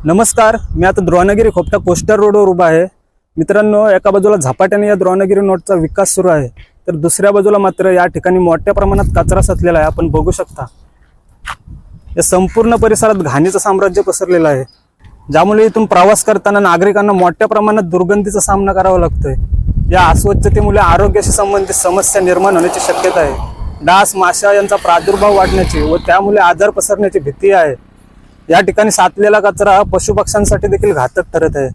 नमस्कार, मी आता द्रोणगिरी खोपटा कोस्टर रोडवर उभा आहे. मित्रांनो, एका बाजूला झपाट्याने या द्रोणगिरी नोटचा विकास सुरू आहे, तर दुसऱ्या बाजूला मात्र या ठिकाणी मोठ्या प्रमाणात कचरा साचलेला आहे. आपण बघू शकता, या संपूर्ण परिसरात घाणीचं साम्राज्य पसरलेलं आहे, ज्यामुळे इथून प्रवास करताना नागरिकांना मोठ्या प्रमाणात दुर्गंधीचा सामना करावा लागतोय. या अस्वच्छतेमुळे आरोग्याशी संबंधित समस्या निर्माण होण्याची शक्यता आहे. डास, माशा यांचा प्रादुर्भाव वाढण्याची व त्यामुळे आजार पसरण्याची भीती आहे. या ठिकाणी साचलेला कचरा पशुपक्ष्यांसाठी देखील घातक ठरत आहे,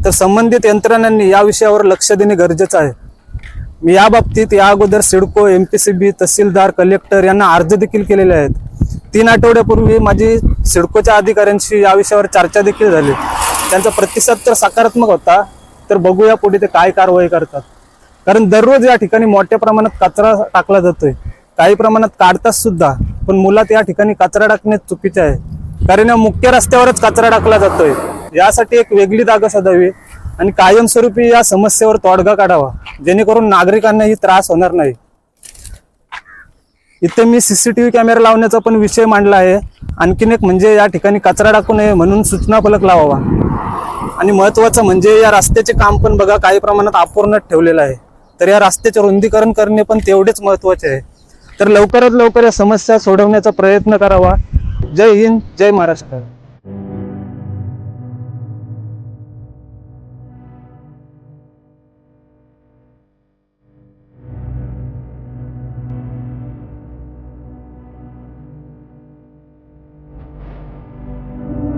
तर संबंधित यंत्रणांनी या विषयावर लक्ष देणे गरजेचं आहे. मी या बाबतीत या अगोदर सिडको, एमपीसीबी, तहसीलदार, कलेक्टर यांना अर्ज देखील केलेले आहेत. 3 आठवड्यापूर्वी माझी सिडकोच्या अधिकाऱ्यांशी या विषयावर चर्चा देखील झाली. त्यांचा प्रतिसाद तर सकारात्मक होता, तर बघूया पुढे ते काय कारवाई करतात. कारण दररोज या ठिकाणी मोठ्या प्रमाणात कचरा टाकला जातोय, काही प्रमाणात काढतात सुद्धा, पण मुळात या ठिकाणी कचरा टाकणे चुकीचे आहे. कारण या मुख्य रस्त्यावरच कचरा टाकला जातोय. यासाठी एक वेगळी जागा शोधावी आणि कायमस्वरूपी या समस्येवर तोडगा काढावा, जेणेकरून नागरिकांनाही त्रास होणार नाही. इथे मी सीसीटीव्ही कॅमेरा लावण्याचा पण विषय मांडला आहे. आणखीन एक म्हणजे या ठिकाणी कचरा टाकू नये म्हणून सूचना फलक लावावा. आणि महत्वाचं म्हणजे या रस्त्याचे काम पण बघा काही प्रमाणात अपूर्णच ठेवलेलं आहे, तर या रस्त्याचे रुंदीकरण करणे पण तेवढेच महत्वाचे आहे. तर लवकरात लवकर या समस्या सोडवण्याचा प्रयत्न करावा. जय हिंद, जय महाराष्ट्र.